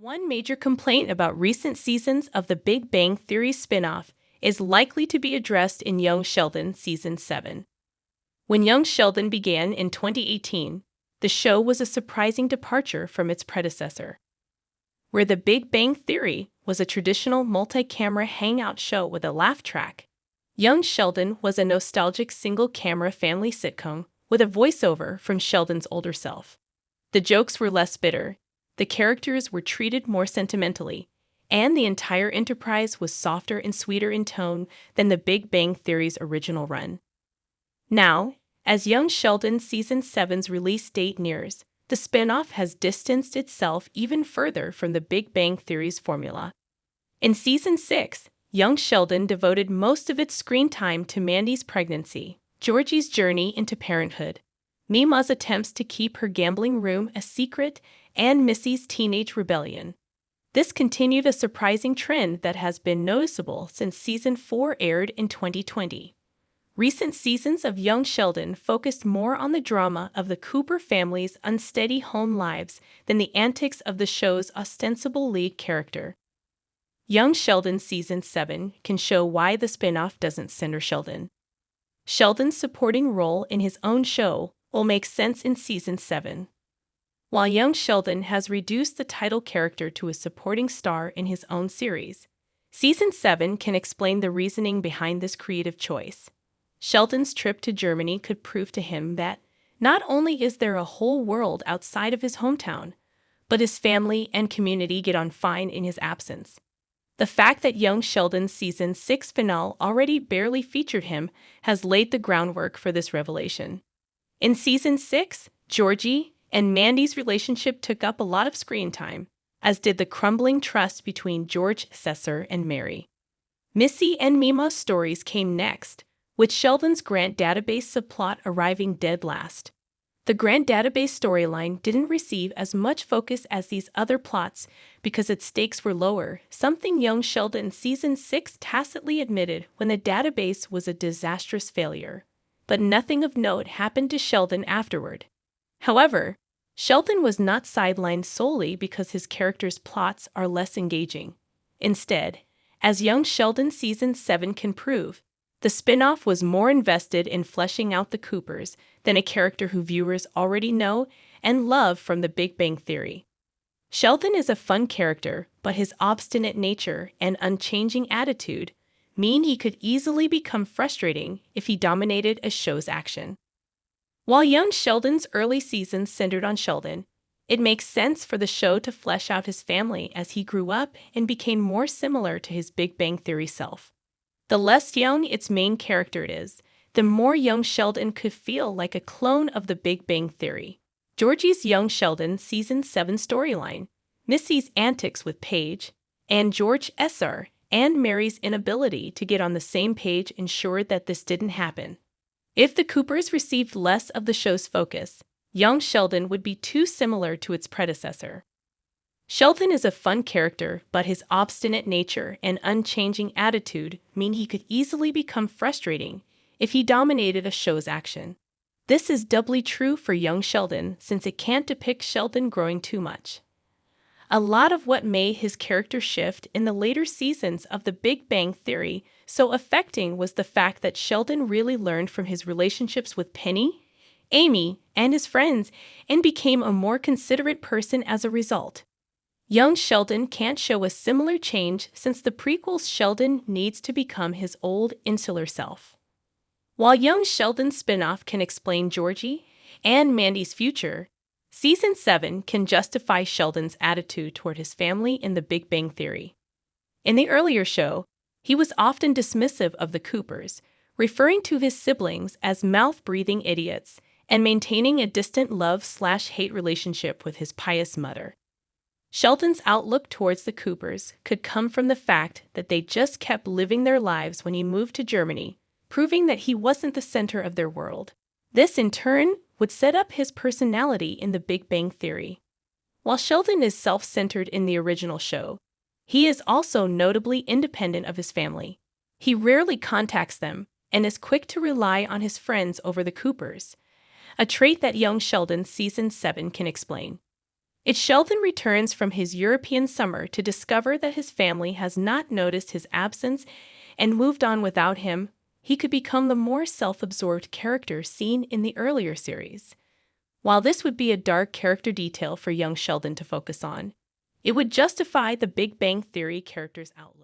One major complaint about recent seasons of The Big Bang Theory spin-off is likely to be addressed in Young Sheldon Season 7. When Young Sheldon began in 2018, the show was a surprising departure from its predecessor. Where The Big Bang Theory was a traditional multi-camera hangout show with a laugh track, Young Sheldon was a nostalgic single-camera family sitcom with a voiceover from Sheldon's older self. The jokes were less bitter, the characters were treated more sentimentally, and the entire enterprise was softer and sweeter in tone than The Big Bang Theory's original run. Now, as Young Sheldon Season 7's release date nears, the spin-off has distanced itself even further from The Big Bang Theory's formula. In Season 6, Young Sheldon devoted most of its screen time to Mandy's pregnancy, Georgie's journey into parenthood, Mima's attempts to keep her gambling room a secret, and Missy's teenage rebellion. This continued a surprising trend that has been noticeable since Season 4 aired in 2020. Recent seasons of Young Sheldon focused more on the drama of the Cooper family's unsteady home lives than the antics of the show's ostensible lead character. Young Sheldon Season 7 can show why the spin-off doesn't center Sheldon. Sheldon's supporting role in his own show will make sense in Season 7. While Young Sheldon has reduced the title character to a supporting star in his own series, Season 7 can explain the reasoning behind this creative choice. Sheldon's trip to Germany could prove to him that not only is there a whole world outside of his hometown, but his family and community get on fine in his absence. The fact that Young Sheldon's Season 6 finale already barely featured him has laid the groundwork for this revelation. In Season 6, Georgie and Mandy's relationship took up a lot of screen time, as did the crumbling trust between George Cesar and Mary. Missy and Mima's stories came next, with Sheldon's Grant Database subplot arriving dead last. The Grant Database storyline didn't receive as much focus as these other plots because its stakes were lower, something Young Sheldon Season 6 tacitly admitted when the database was a disastrous failure. But nothing of note happened to Sheldon afterward. However, Sheldon was not sidelined solely because his character's plots are less engaging. Instead, as Young Sheldon Season 7 can prove, the spin-off was more invested in fleshing out the Coopers than a character who viewers already know and love from The Big Bang Theory. Sheldon is a fun character, but his obstinate nature and unchanging attitude mean he could easily become frustrating if he dominated a show's action. While Young Sheldon's early seasons centered on Sheldon, it makes sense for the show to flesh out his family as he grew up and became more similar to his Big Bang Theory self. The less young its main character is, the more Young Sheldon could feel like a clone of the Big Bang Theory. Georgie's Young Sheldon Season 7 storyline, Missy's antics with Paige, and George Cesar and Mary's inability to get on the same page ensured that this didn't happen. If the Coopers received less of the show's focus, Young Sheldon would be too similar to its predecessor. Sheldon is a fun character, but his obstinate nature and unchanging attitude mean he could easily become frustrating if he dominated a show's action. This is doubly true for Young Sheldon since it can't depict Sheldon growing too much. A lot of what made his character shift in the later seasons of The Big Bang Theory so affecting was the fact that Sheldon really learned from his relationships with Penny, Amy, and his friends, and became a more considerate person as a result. Young Sheldon can't show a similar change since the prequel's Sheldon needs to become his old, insular self. While Young Sheldon's spin-off can explain Georgie and Mandy's future, Season 7 can justify Sheldon's attitude toward his family in The Big Bang Theory. In the earlier show, he was often dismissive of the Coopers, referring to his siblings as mouth-breathing idiots and maintaining a distant love/hate relationship with his pious mother. Sheldon's outlook towards the Coopers could come from the fact that they just kept living their lives when he moved to Germany, proving that he wasn't the center of their world. This, in turn, would set up his personality in The Big Bang Theory. While Sheldon is self-centered in the original show, he is also notably independent of his family. He rarely contacts them and is quick to rely on his friends over the Coopers, a trait that Young Sheldon Season 7 can explain. It's Sheldon returns from his European summer to discover that his family has not noticed his absence and moved on without him. He could become the more self-absorbed character seen in the earlier series. While this would be a dark character detail for young Sheldon to focus on, it would justify the Big Bang Theory character's outlook.